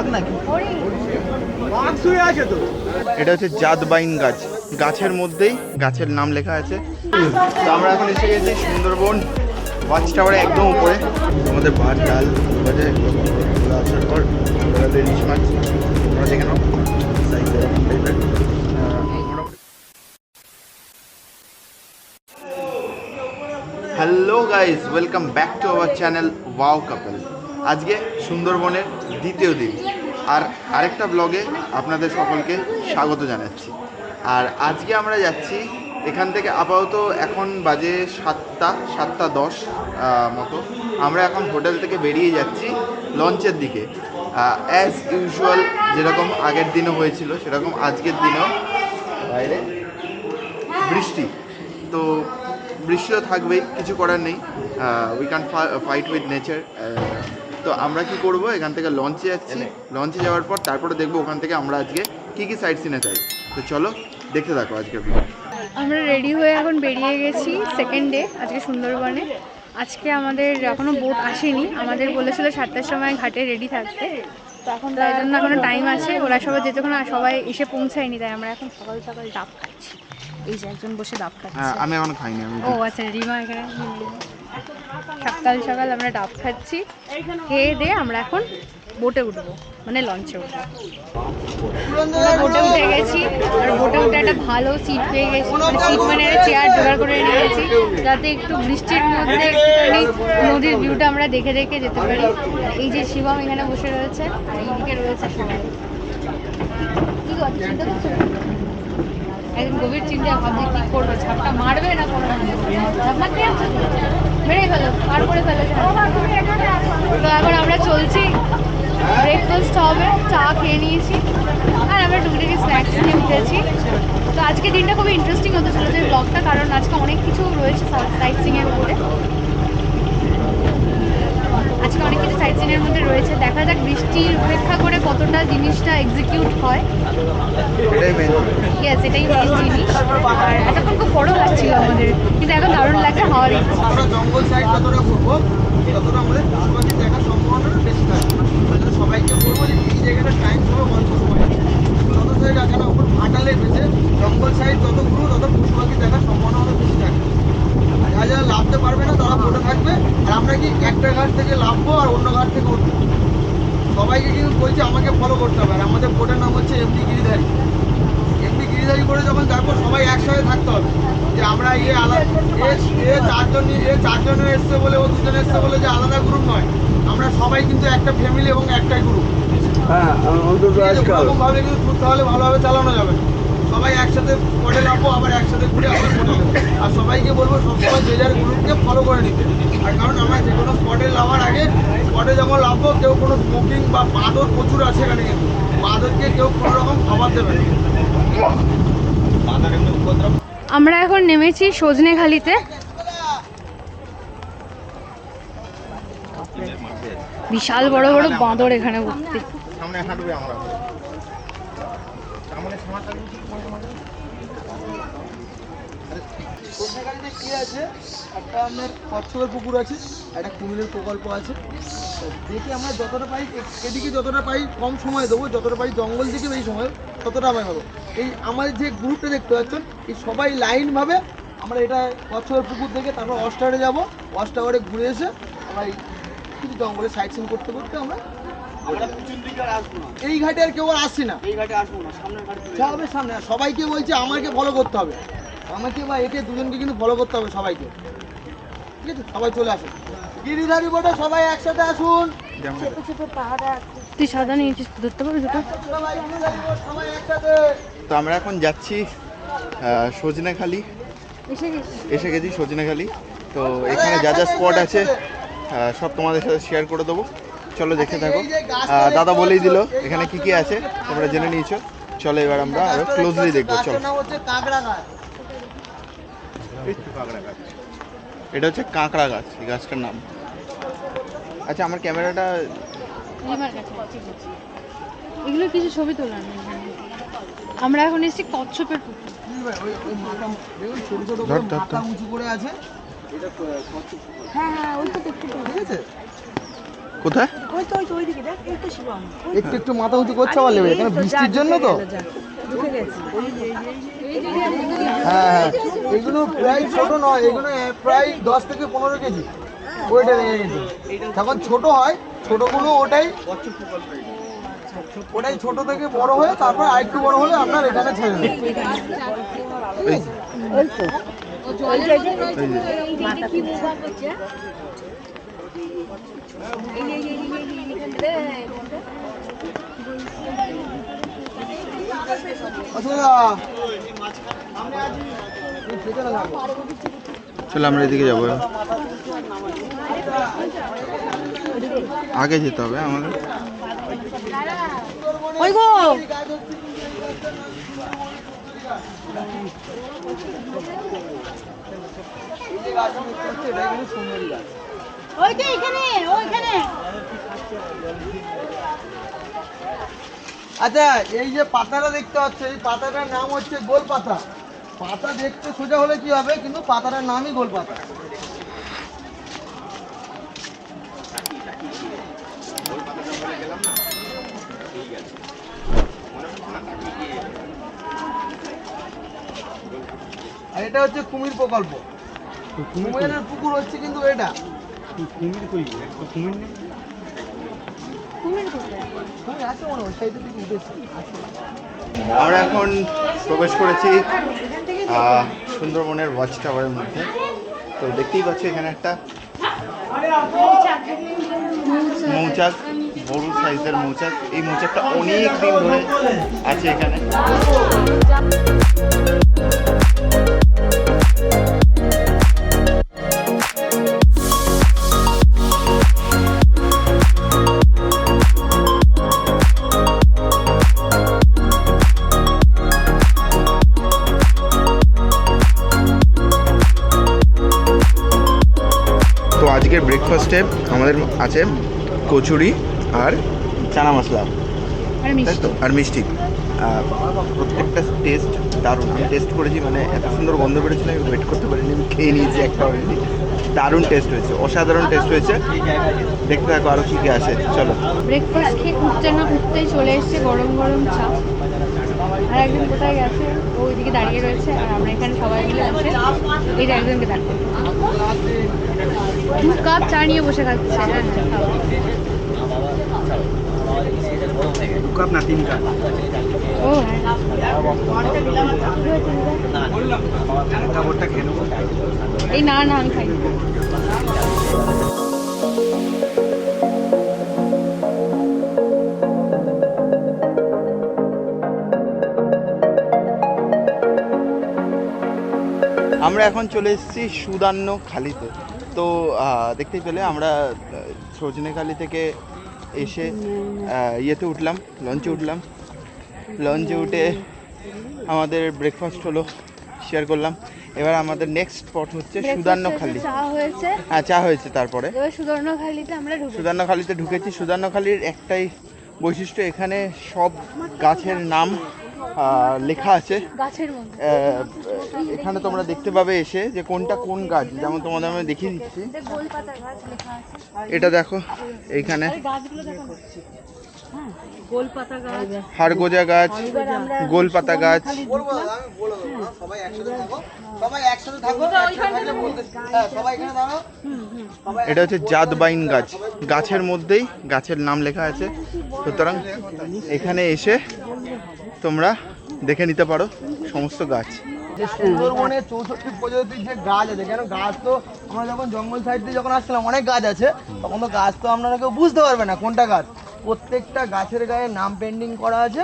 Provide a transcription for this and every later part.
বাঘ নাকি? এটা হচ্ছে জাদবাইন গাছ, গাছের মধ্যেই গাছের নাম লেখা আছে। তো আমরা এখন এসে গেছি সুন্দরবন ওয়াচ টাওয়ারে একদম উপরে। আমাদের ভাত ডাল বাজে আসার পর ইলিশ মাছ আমরা দেখে নাও সাইজ এরকম টাইপের। Hello guys, welcome back to our channel wow couple. আজকে সুন্দরবনের দ্বিতীয় দিন আর আরেকটা ব্লগে আপনাদের সকলকে স্বাগত জানাচ্ছি। আর আজকে আমরা যাচ্ছি এখান থেকে আপাতত এখন বাজে 7:10 মতো। আমরা এখন হোটেল থেকে বেরিয়ে যাচ্ছি লঞ্চের দিকে। অ্যাজ ইউজুয়াল যেরকম আগের দিনও হয়েছিল সেরকম আজকের দিনেও বাইরে বৃষ্টি, তো বৃষ্টি তো থাকবেই, কিছু করার নেই। We can fight with nature. তো আমরা কি করব, এখান থেকে লঞ্চে যাচ্ছি। লঞ্চে যাওয়ার পর তারপরে দেখবো ওখান থেকে আমরা আজকে কী কী সাইট সিনে চাই। তো চলো দেখতে থাকো আজকের ভিডিও। আমরা রেডি হয়ে এখন বেরিয়ে গেছি সেকেন্ড ডে আজকে সুন্দরবনে। আজকে আমাদের এখনও বোট আসেনি, আমাদের বলেছিল 7টার সময় ঘাটে রেডি থাকতে। তো এখন তাই জন্য এখনও টাইম আছে, ওরা সবাই যেতক্ষণ সবাই এসে পৌঁছায়নি, তাই আমরা এখন সকাল সকাল ডাব খাচ্ছি। এই যে একজন বসে ডাব খাচ্ছে। আমি এখনো খাইনি। ও আচ্ছা, রিমা এখানে। সকাল সকাল আমরা ডাব খাচ্ছি, খেয়ে দিয়ে আমরা এখন বোটে উঠবো, মানে লঞ্চে উঠবো। আমরা বোটে উঠে গেছি, আর বোটে উঠে একটা ভালো সিট পেয়ে গেছি, মানে সিট মানে একটা চেয়ার জোগাড় করে নিয়েছি, যাতে একটু বৃষ্টির মধ্যে একটুখানি নদীর ভিউটা আমরা দেখে দেখে যেতে পারি। এই যে শিবম এখানে বসে রয়েছে, এইদিকে রয়েছে সবাই। কি কথা চিন্তা করছো? একদম গভীর চিন্তা, ভাবছি কি করবো, ঝাপটা মারবে না কোনো মেরে ফেলো, পার করে ফেলো। তো এখন আমরা চলছি, ব্রেকফাস্ট হবে, চা খেয়ে নিয়েছি আর আমরা টুকটাকি স্ন্যাক্স নিয়ে উঠেছি। তো আজকে দিনটা খুবই ইন্টারেস্টিং হতে চলেছে এই ব্লগটা, কারণ আজকে অনেক কিছু রয়েছে সাইট সিংয়ের উপরে। আজকে অনেক কিছু সাইট সিনের মধ্যে রয়েছে, দেখা যাক বৃষ্টির উপেক্ষা করে কতটা জিনিসটা এক্সিকিউট হয়। ইয়েস, এটাই মেন জিনিস। আর এতক্ষণ খুব বড় লাগছিল আমাদের, কিন্তু এখন দারুণ লাগছে হাওয়ার ইচ্ছা। জঙ্গল সাইড যতটা ঘুরবো ততটা আমাদের পশুপাখি দেখার সম্ভাবনাটা বেশি থাকবে। সবাইকে বলবো যে এই জায়গাটা টাইম সময় অল্প সময় যত সাইড আছে না ওপর ভাটালে বেঁচে জঙ্গল সাইড যত ঘুরবো তত পশুপাখি দেখার সম্ভাবনা বেশি থাকবে। আর যারা লাভতে পারবে না তারা বোটে থাকবে, আর আমরা কি একটা ঘাট থেকে লাভবো আর অন্য ঘাট থেকে উঠবো। সবাইকে কিন্তু বলছি আমাকে ফলো করতে হবে। আর আমাদের বোটের নাম হচ্ছে এমডি গিরিধারী। এমডি গিরিধারী করে যখন দেখবো সবাই একসাথে থাকতে হবে, যে আমরা চারজনে এসছে বলে ও দুজনে এসছে বলে যে আলাদা গ্রুপ নয়, আমরা সবাই কিন্তু একটা ফ্যামিলি এবং একটাই গ্রুপ। হ্যাঁ, এরকম ভাবে কিন্তু ঘুরতে হলে ভালোভাবে চালানো যাবে না। সবাই একসাথে স্পটে লাভবো, আবার একসাথে ঘুরে আবার স্পটে নেবো। আর সবাইকে বলবো সবসময় যে যার গ্রুপকে ফলো করে নিতে। আর কারণ আমরা যে কোনো স্পটে লাভার আগে স্পটে যখন লাভবো কেউ কোনো স্মোকিং বা বাঁদর প্রচুর আছে এখানে, কিন্তু বাঁদরকে কেউ কোনো রকম খাবার দেবে না। আমরা এখন নেমেছি সজনেখালিতে। বিশাল বড় বড় বাঁদর এখানে ভর্তি। সামনে হাঁটবে আমরা। সজনেখালিতে কি আছে, একটা আপনার কচ্ছপের পুকুর আছে, একটা কুমিরের প্রকল্প আছে। দেখি আমরা যতটা পাই এদিকে যতটা পাই কম সময় দেবো, যতটা পাই জঙ্গল দিকে এই সময় ততটা আমি পাবো। এই আমাদের যে গ্রুপটা দেখতে পাচ্ছেন এই সবাই লাইনভাবে আমরা এটা কচ্ছপের পুকুর থেকে তারপর ওয়াচটাওয়ারে যাবো, ওয়াচটাওয়ারে ঘুরে এসে আমরা কিছু জঙ্গলে সাইট সিন করতে করতে আমরা এই ঘাটে আর কেউ আর আসছি না, এই ঘাটে আসবো না, সামনের ঘাটে সামনে। সবাইকে বলছি আমাকে ফলো করতে হবে, আমাকে বা একে দুজনকে কিন্তু ফলো করতে হবে সবাইকে, ঠিক আছে? সবাই চলে আসুন গিরিধারী বোটে, সবাই একসাথে আসুন। তুই সাদা নিয়েছিস, ধরতে পারবি দুটো? সবাই একসাথে। তো আমরা এখন যাচ্ছি সজনেখালি। এসে গেছি সজনেখালি। তো এখানে যা যা স্পট আছে সব তোমাদের সাথে শেয়ার করে দেবো, চলো দেখে থাকো। দাদা বলেই দিল এখানে কি কি আছে, তোমরা জেনে নিয়েছো। চলো এবার আমরা আরো ক্লোজলি দেখবো। চলো। এটা হচ্ছে কাঁকড়া গাছ, এই গাছটার নাম। আচ্ছা, আমার ক্যামেরাটা এগুলো কিছু ছবি তোলার নেই। আমরা এখন এসেছি কচ্ছপের পুকুর। ছোট ছোট করে মাথা উঁচু করে আছে, হ্যাঁ ওই তো দেখতে ঠিক আছে। কোথায়? ওই তো ওই দিকে দেখ, এই তো শিবম। একটু একটু মাথা উঁচু করছে আমার লেবে, এখানে বৃষ্টির জন্য তো। ঢুকে গেছে। হ্যাঁ হ্যাঁ, এগুলো প্রায় ছোট নয়, এগুলো প্রায় 10 থেকে 15 কেজি ওইটা লেগে গেছে। যখন ছোট হয় ছোটগুলো ওটাই ছোট থেকে বড় হয়ে তারপর আরেকটু বড় হলে আপনার এখানে ছেড়ে দেবে। ওই তো ওই যে এই যে। চলো আমরা এদিকে যাবো, আগে যেতে হবে আমাদের। ওই গো ওইটা এখানে ওইখানে। আচ্ছা, এই যে পাতাটা দেখতে পাচ্ছ, এই পাতাটার নাম হচ্ছে গোল পাতা। পাতা দেখতে সোজা হলে কি হবে, কিন্তু পাতাটার নামই গোল পাতা। আর এটা হচ্ছে কুমির প্রকল্প। কুমিরের পুকুর হচ্ছে কিন্তু এটা। কুমির আছে মনে হয়, সেইটা থেকে উঠেছে। আমরা এখন প্রবেশ করেছি সুন্দরবনের ওয়াচ টাওয়ারের মধ্যে। তো দেখতেই পাচ্ছি এখানে একটা মৌচাক, বড় সাইজের মৌচাক। এই মৌচাকটা অনেক দিন ধরে আছে এখানে। তো আজকের ব্রেকফাস্টে আমাদের আছে কচুরি আর চানা মশলা, আর তাই তো, আর মিষ্টি। প্রত্যেকটা টেস্ট দারুণ। আমি টেস্ট করেছি, মানে এত সুন্দর গন্ধ বেরোচ্ছিল, আমি ওয়েট করতে পারিনি। আমি খেয়ে নিয়েছি একটা অলরেডি। দারুণ টেস্ট হয়েছে, অসাধারণ টেস্ট হয়েছে। দেখতে থাকো আরও কী কী আসে। চলো। ব্রেকফাস্ট খেয়ে উঠতে না উঠতেই চলে এসেছে গরম গরম চা। আর একজন কোথায় গেছে, ও ওইদিকে দাঁড়িয়ে রয়েছে, আর আমরা এখানে সবাই মিলে বসে এই যে একজনকে দেখো 2 কাপ চা নিয়ে বসে খাচ্ছে। হ্যাঁ খাও। 2 কাপ না 3 কাপ। ও হ্যাঁ, কাপড়টা খেয়ে নেবো। এই না না আমি খাই না। আমরা এখন চলে এসেছি সুদান্য খালিতে। তো দেখতেই পেলে আমরা সজনেখালি থেকে এসে ইয়েতে উঠলাম, লঞ্চে উঠলাম। লঞ্চে উঠে আমাদের ব্রেকফাস্ট হলো, শেয়ার করলাম। এবার আমাদের নেক্সট স্পট হচ্ছে সুদান্যখালি। চা হয়েছে, হ্যাঁ, চা হয়েছে। তারপরে এবার সুবর্ণখালিতে আমরা ঢুকেছি। সুদান্যখালিতে ঢুকেছি। সুদান্যখালির একটাই বৈশিষ্ট্য, এখানে সব গাছের নাম লেখা আছে গাছের মধ্যে এখানে তোমরা দেখতে পাবে এসে যে কোনটা কোন গাছ। যেমন তোমাদের আমি দেখিয়ে দিচ্ছি, গোলপাতা গাছ লেখা আছে। এটা দেখো এইখানে গাছগুলো দেখো না। হ্যাঁ, গোলপাতা গাছ, হাড়গোজা গাছ, এবার আমরা গোলপাতা গাছ। বলবো দাদা, আমি বলে দেবো না, সবাই একসাথে থাকো, সবাই একসাথে থাকো, একসাথে থাকলে বলতে। হ্যাঁ, সবাই এখানে দাঁড়াও। সবাই এটা হচ্ছে জাদবাইন গাছ। গাছের মধ্যেই গাছের নাম লেখা আছে। সুতরাং এখানে এসে তোমরা দেখে নিতে পারো সমস্ত গাছ। যে সুন্দরবনে 64 প্রজাতির যে গাছ আছে, কেন গাছ তো আমরা যখন জঙ্গল সাইড দিয়ে যখন আসছিলাম অনেক গাছ আছে, তখন তো গাছ তো আপনারা কেউ বুঝতে পারবে না কোনটা গাছ। প্রত্যেকটা গাছের গায়ে নাম পেন্ডিং করা আছে,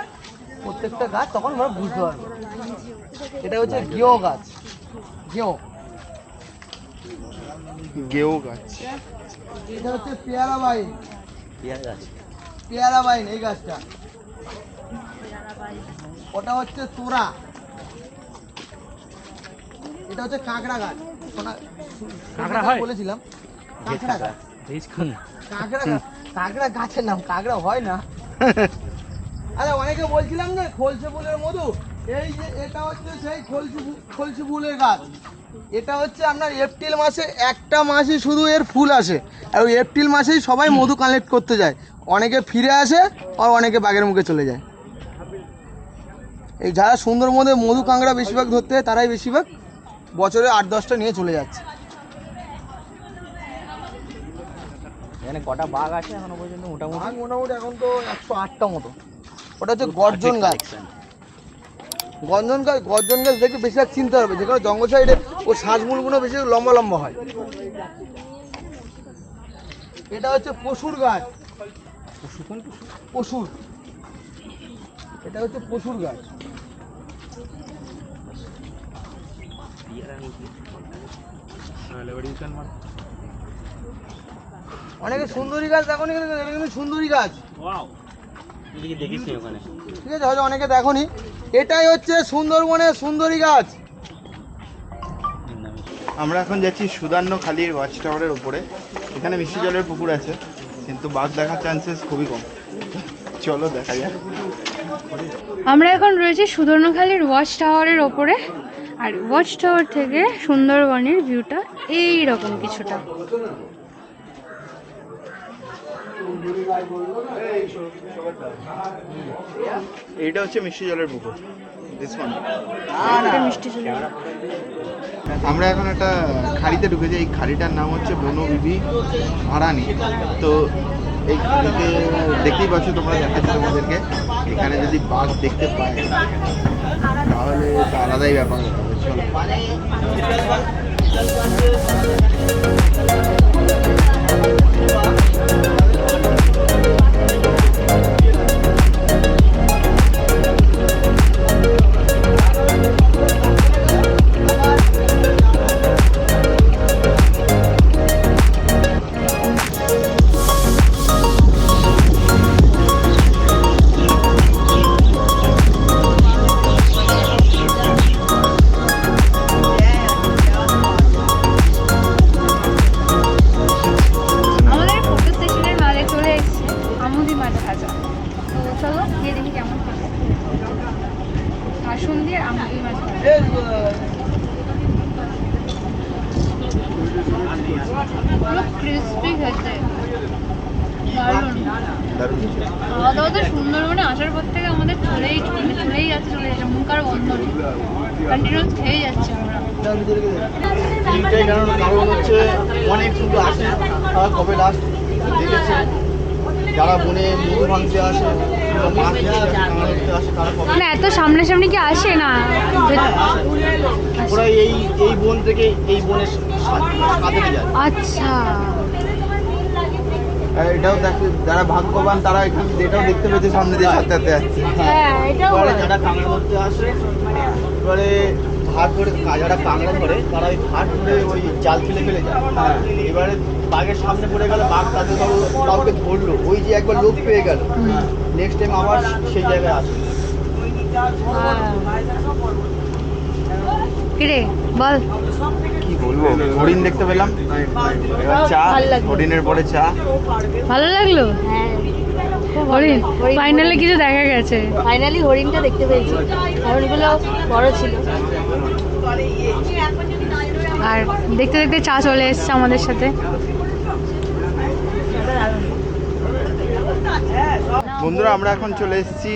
প্রত্যেকটা গাছ তখন আমরা বুঝতে পারবো। এটা হচ্ছে গেও গাছ, গেও। গেও গাছ। এটা হচ্ছে পেয়ারা বাইন, পেয়ারা বাইন এই গাছটা। ওটা হচ্ছে তোরা। এটা হচ্ছে কাঁকড়া গাছ। কাঁকড়া বলেছিলাম, কাঁকড়া গাছ। কাঁকড়া গাছ, কাঁকড়া গাছের নাম, কাঁকড়া হয় না। আরে অনেকে বলছিলাম যে খোলসে ফুলের মধু, এই যে এটা হচ্ছে সেই খলসি ফুলের গাছ। এটা হচ্ছে আপনার এপ্রিল মাসে একটা মাসই শুধু এর ফুল আসে, আর ওই এপ্রিল মাসেই সবাই মধু কালেক্ট করতে যায়। অনেকে ফিরে আসে আর অনেকে বাঘের মুখে চলে যায়। এই যারা সুন্দরবনে মধু কাঁকড়া বেশিরভাগ ধরতে হয় তারাই বেশিরভাগ বছরে 8-10টা নিয়ে চলে যাচ্ছে। এখানে কটা বাঘ আছে এখনো পর্যন্ত মোটামুটি? মোটামুটি এখন তো 108টা মতো। ওটা হচ্ছে গর্জন গাছ। গর্জন গাছ দেখে বেশিরভাগ চিনতে হবে, যেখানে জঙ্গল সাইডে ও শ্বাসমূলগুলো বেশি লম্বা লম্বা হয়। এটা হচ্ছে পশুর গাছ। পশুর, এটা হচ্ছে পশুর গাছ। অনেকে সুন্দরী গাছ দেখো নি, কিন্তু সুন্দরী গাছ দেখিস ওখানে? ঠিক আছে, হয়তো অনেকে দেখোনি। এটাই হচ্ছে সুন্দরবনের সুন্দরী গাছ। আমরা এখন যাচ্ছি সুদান্যখালির ওয়াচ টাওয়ারের উপরে। এখানে মিষ্টি জলের পুকুর আছে, কিন্তু বাঘ দেখার চান্সেস খুবই কম। চলো দেখা যাক। আমরা এখন রয়েছি সুদর্ণখালির ওয়াচ টাওয়ারের ওপরে, আর ওয়াচ টাওয়ার থেকে সুন্দরবনের ভিউটা এই রকম কিছুটা। এইটা হচ্ছে মিষ্টি জলের পুকুর, দিস ওয়ান। এটা মিষ্টি জল। আমরা এখন একটা খাড়িতে ঢুকেছি। এই খাড়িটার নাম হচ্ছে বনবিবি ভাড়ানি। তো এই খাড়িতে দেখতেই পাচ্ছ তোমরা, দেখাচ্ছি তোমাদেরকে। এখানে যদি বাঘ দেখতে পায় তাহলে একটা আলাদাই ব্যাপার হবে। চলো। আমাদের ফটো সেশনের মাঝে চলে এসেছে আমুদি মাছ ভাজা। তো চলো গিয়ে দেখি কেমন থাকে। আসুন দিয়ে আমুদি মাছ ভাজা পুরো ক্রিস্পি খেতে, দারুণ। খাওয়া দাওয়া তো সুন্দরবনে আসার পর থেকে আমাদের চলেই যাচ্ছে। মুখ আর বন্ধ নেই, কন্টিনিউস খেয়ে যাচ্ছি আমরা। কারণ হচ্ছে অনেক শুধু আসে, তারা কবে লাস্ট দেখেছে যারা বনে মধু ভাঙতে আসে, মাছ ধরতে আসে, তারা কবে মানে এত সামনাসামনি কি আসে না? ওরা এই বন থেকে এই বনের সাথে যায়। আচ্ছা, এটাও দেখে যারা ভাগ্যবান তারা এখানে এটাও দেখতে পেয়েছে, সামনে দিয়ে সাথে সাথে যাচ্ছে। হ্যাঁ এটাও এবারে হয়। যারা কাঁকড়া ধরতে আসে, এবারে ভাত ধরে যারা কাঁকড়া ধরে তারা ওই ভাত ধরে ওই জাল ফেলে যায়। এবারে বাঘের সামনে পড়ে গেলে বাঘ তাদের কাউকে ধরলো, ওই যে একবার লোক পেয়ে গেল, নেক্সট টাইম আবার সেই জায়গায় আসে। কিরে বল। কি বলবো, হরিণ দেখতে পেলাম, এবার চা, ভালো লাগলো। হরিণের পরে চা। ভালো লাগলো। হরিণ ফাইনালি কিছু দেখা গেছে। ফাইনালি হরিণটা দেখতে পেয়েছি, হরিণগুলো বড় ছিল। আর দেখতে দেখতে চা চলে এসছে আমাদের সাথে। বন্ধুরা, আমরা এখন চলে এসেছি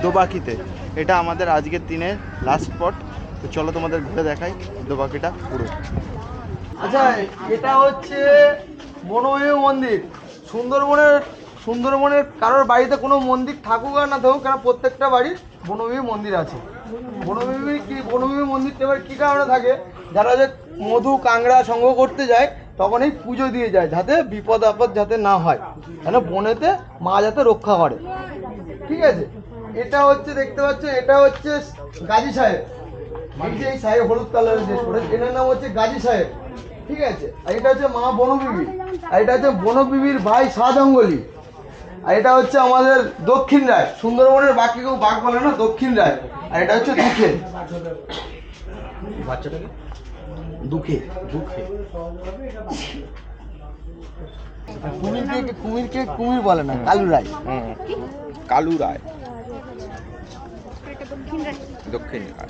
দোবাকিতে। এটা আমাদের আজকের দিনের লাস্ট স্পট। তো চলো তোমাদের ঘুরে দেখাই দোবাকিটা পুরো। আচ্ছা, এটা হচ্ছে বনবিবি মন্দির। সুন্দরবনের কারোর বাড়িতে কোনো মন্দির থাকুক আর না থাকুক, কারণ প্রত্যেকটা বাড়ির বনবিবি মন্দির আছে। বনবিবি মন্দিরটা এবার কী কারণে থাকে, যারা যে মধু কাঁকড়া সংগ্রহ করতে যায় তখন এই পুজো দিয়ে যায়, যাতে বিপদ আপদ যাতে না হয়, কেন বনেতে মা যাতে রক্ষা করে। ঠিক আছে, এটা হচ্ছে দেখতে পাচ্ছ, এটা হচ্ছে গাজী সাহেব। এই যে এই সাহেব হলুদ কালারের ড্রেস পরে, এনার নাম হচ্ছে গাজী সাহেব। ঠিক আছে, আর এটা হচ্ছে মা বনবিবি, আর এটা হচ্ছে বনবিবির ভাই শাহজঙ্গলি। আর এটা হচ্ছে আমাদের দক্ষিণ রায়। সুন্দরবনের বাকি কেউ বাঘ বলে না, দক্ষিণ রায়। আর এটা হচ্ছে দুঃখে, বাচ্চাটাকে দুঃখে কুমিরকে কুমির বলে না, কালু রায়। কালু রায়। দক্ষিণ ঘাট।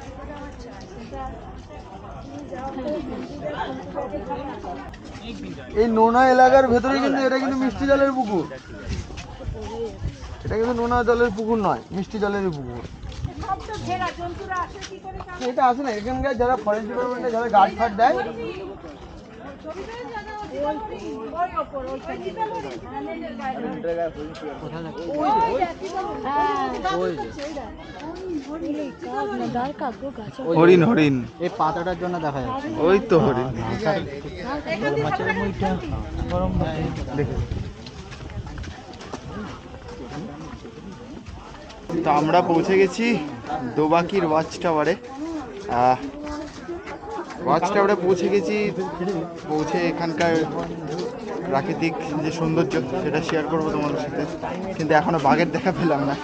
এই নোনা এলাকার ভেতরে কিন্তু এটা কিন্তু মিষ্টি জলের পুকুর। এটা কিন্তু নোনা জলের পুকুর নয়, মিষ্টি জলেরই পুকুর। এটা আছে না, এখানকার যারা ফরেস্ট ডিপার্টমেন্টে যারা গার্ড ফার্ড দেয়, হরিণ হরিণ, এই পাতাটার জন্য দেখা যাচ্ছে। ওই তো হরিণ। তো আমরা পৌঁছে গেছি দোবাকির ওয়াচ টাওয়ারে। ওয়াচ টাওয়ারে পৌঁছে গেছি। পৌঁছে এখানকার প্রাকৃতিক যে সৌন্দর্য সেটা শেয়ার করবো তোমাদের সাথে, কিন্তু এখনো বাঘের দেখা পেলাম না,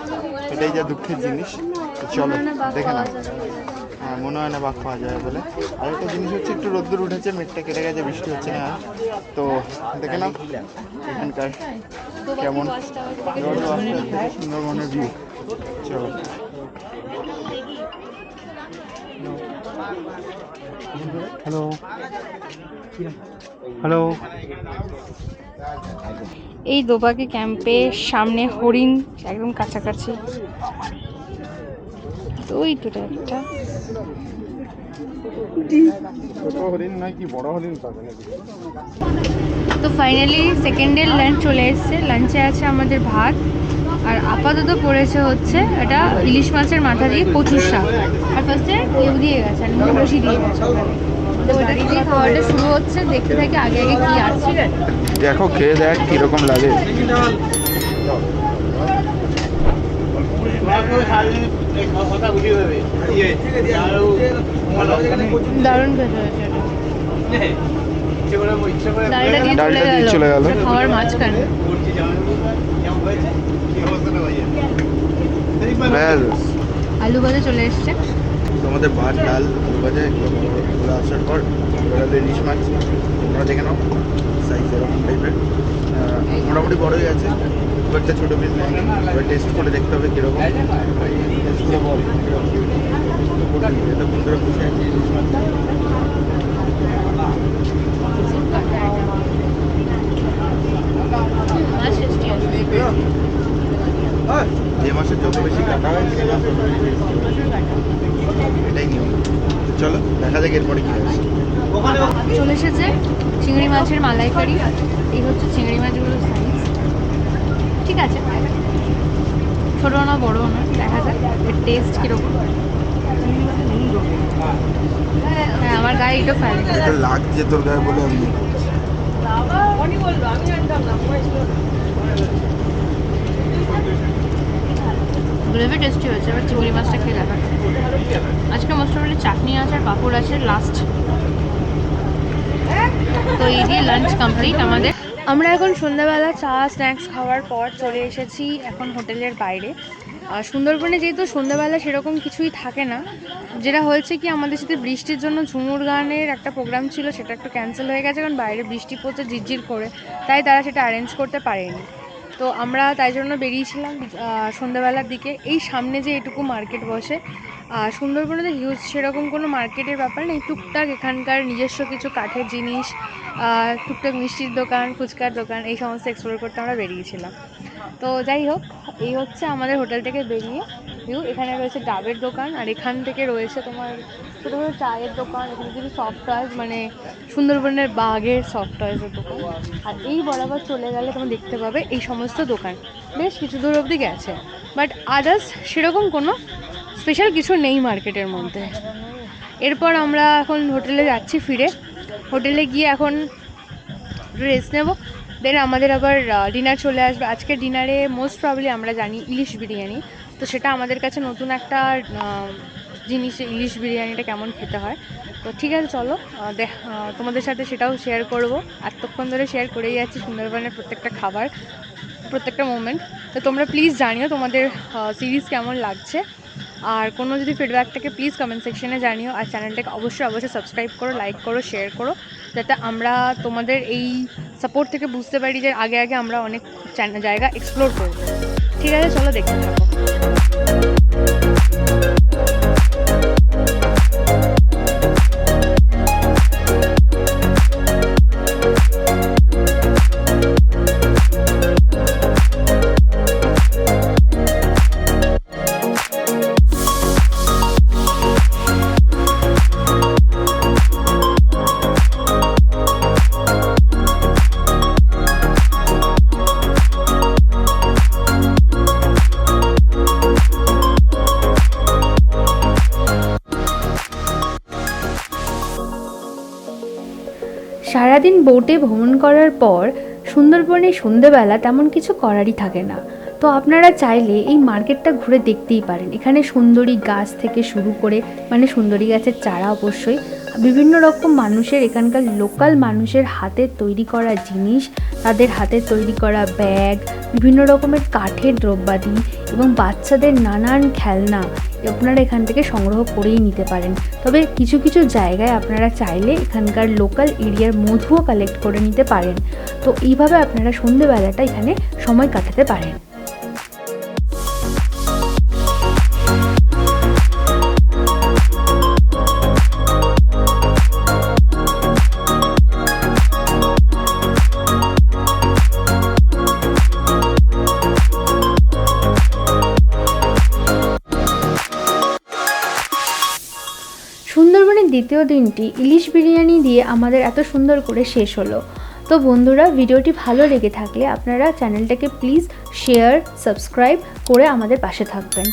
এটাই যা দুঃখের জিনিস। তো চলো দেখে নাও। হ্যাঁ, মনে হয় না বাঘ পাওয়া যাবে বলে। আর একটা জিনিস হচ্ছে একটু রোদ্দুর উঠেছে, মেঘটা কেটে গেছে, বৃষ্টি হচ্ছে না আর। তো দেখে নাও এখানকার কেমন সুন্দরবনের ভিউ। চলো হ্যালো হ্যালো। এই দোবাকি ক্যাম্পের সামনে হরিণ একদম কাছাকাছি, তো ওই দুটো একটা হরিণ নয় কি বড় হরিণ পাবে নাকি। তো ফাইনালি সেকেন্ডের লাঞ্চ চলে এসেছে। লাঞ্চে আছে আমাদের ভাত, আর আপাতত পড়েছে হচ্ছে এটা ইলিশ মাছের মাথা দিয়ে কচুর শাক, আর ফার্স্টে কেউ দিয়ে গেছে আর নুন বসি দিয়ে গেছে ওখানে। তো ওটা দিয়ে খাওয়াটা শুরু হচ্ছে, দেখতে থাকি আগে আগে কি আসছে। দেখো খেয়ে দেখ কিরকম লাগে। দারুণ খেতে হয়েছে এটা। ডালটা দিয়ে চলে গেল খাওয়ার মাঝখানে। আলু ভাজা চলে এসছে। তোমাদের ভাত ডাল আলু ভাজা এগুলো চলে আসার পর এবার ইলিশ মাছ তোমরা দেখে নাও, সাইজ এরকম টাইপের, মোটামুটি বড়ই আছে, খুব একটা ছোটো পিস নেই। এবার টেস্ট করে দেখতে হবে কীরকম। টেস্ট করে বল এটা কোন ধরে বসে আছে ইলিশ মাছ। যে মাসের যত বেশি কাটা হয় সে মাছ তত বেশি এটাই নিয়ম। চলো দেখা যাক এরপরে কী আছে। চলে এসেছে চিংড়ি মাছের মালাইকারি। এই হচ্ছে চিংড়ি মাছগুলোর সাইজ, ঠিক আছে, ছোটো না বড়ো না, দেখা যাক এর টেস্ট কীরকম। হ্যাঁ, আমার গায়ে এটা ফেলে এটা লাগছে তোর গায়ে বলে আমি গ্রেভি টেস্টি হয়েছে। এবার চিংড়ি মাছটা খেয়ে দেখা। আজকে মোস্ট প্রবাবলি চাটনি আছে আর পাঁপড় আছে লাস্ট। তো এই দিয়ে লাঞ্চ কমপ্লিট আমাদের। আমরা এখন সন্ধ্যাবেলা চা স্ন্যাক্স খাওয়ার পর চলে এসেছি এখন হোটেলের বাইরে। সুন্দরবনে যেহেতু সন্ধ্যাবেলা সেরকম কিছুই থাকে না, যেটা হয়েছে কি আমাদের সাথে বৃষ্টির জন্য ঝুমুর গানের একটা প্রোগ্রাম ছিল, সেটা একটু ক্যান্সেল হয়ে গেছে, কারণ বাইরে বৃষ্টি পড়ছে ঝিরঝির করে, তাই তারা সেটা অ্যারেঞ্জ করতে পারেনি। তো আমরা তাই জন্য বেরিয়েছিলাম সন্ধ্যাবেলার দিকে। এই সামনে যে এটুকু মার্কেট বসে, সুন্দরবনে তো হিউজ সেরকম কোনো মার্কেটের ব্যাপার নেই, টুকটাক এখানকার নিজস্ব কিছু কাঠের জিনিস, টুকটাক মিষ্টির দোকান, ফুচকার দোকান, এই সমস্ত এক্সপ্লোর করতে আমরা বেরিয়েছিলাম। তো যাই হোক, এই হচ্ছে আমাদের হোটেল থেকে বেরিয়ে ভিউ। এখানে রয়েছে ডাবের দোকান, আর এখান থেকে রয়েছে তোমার ছোটো ছোটো চায়ের দোকান, এখানে কিছু সফট টয়েস, মানে সুন্দরবনের বাঘের সফট টয়েসের দোকান। আর এই বরাবর চলে গেলে তোমরা দেখতে পাবে এই সমস্ত দোকান বেশ কিছু দূর অবধি গেছে, বাট আদার্স সেরকম কোনো স্পেশাল কিছু নেই মার্কেটের মধ্যে। এরপর আমরা এখন হোটেলে যাচ্ছি ফিরে। হোটেলে গিয়ে এখন রেস্ট নেব, দেন আমাদের আবার ডিনার চলে আসবে। আজকের ডিনারে মোস্ট প্রবলি আমরা জানি ইলিশ বিরিয়ানি, তো সেটা আমাদের কাছে নতুন একটা জিনিস, ইলিশ বিরিয়ানিটা কেমন খেতে হয়। তো ঠিক আছে চলো তোমাদের সাথে সেটাও শেয়ার করব। এতক্ষণ ধরে শেয়ার করেই যাচ্ছি সুন্দরবনের প্রত্যেকটা খাবার, প্রত্যেকটা মোমেন্ট। তো তোমরা প্লিজ জানিও তোমাদের সিরিজ কেমন লাগছে, আর কোনো যদি ফিডব্যাক থাকে প্লিজ কমেন্ট সেকশনে জানিও। আর চ্যানেলটাকে অবশ্যই সাবস্ক্রাইব করো, লাইক করো, শেয়ার করো, যাতে আমরা তোমাদের এই সাপোর্ট থেকে বুঝতে পারি যে আগে আগে আমরা অনেক জায়গা এক্সপ্লোর করবো। ঠিক আছে চলো দেখতে থাকো। সারাদিন বোটে ভ্রমণ করার পর সুন্দরবনে সন্ধেবেলা তেমন কিছু করারই থাকে না, তো আপনারা চাইলে এই মার্কেটটা ঘুরে দেখতেই পারেন। এখানে সুন্দরী গাছ থেকে শুরু করে, মানে সুন্দরী গাছের চারা অবশ্যই, বিভিন্ন রকম মানুষের, এখানকার লোকাল মানুষের হাতের তৈরি করা জিনিস, তাদের হাতের তৈরি করা ব্যাগ, বিভিন্ন রকমের কাঠের দ্রব্যাদি এবং বাচ্চাদের নানান খেলনা আপনারা এখান থেকে সংগ্রহ করেই নিতে পারেন। তবে কিছু কিছু জায়গায় আপনারা চাইলে এখানকার লোকাল এরিয়ার মধুও কালেক্ট করে নিতে পারেন। তো এইভাবে আপনারা সন্ধেবেলাটা এখানে সময় কাটাতে পারেন। সুন্দরবনের দ্বিতীয় দিনটি ইলিশ বিরিয়ানি দিয়ে আমাদের এত সুন্দর করে শেষ হলো। তো বন্ধুরা, ভিডিওটি ভালো লেগে থাকলে আপনারা চ্যানেলটাকে প্লিজ শেয়ার, সাবস্ক্রাইব করে আমাদের পাশে থাকবেন।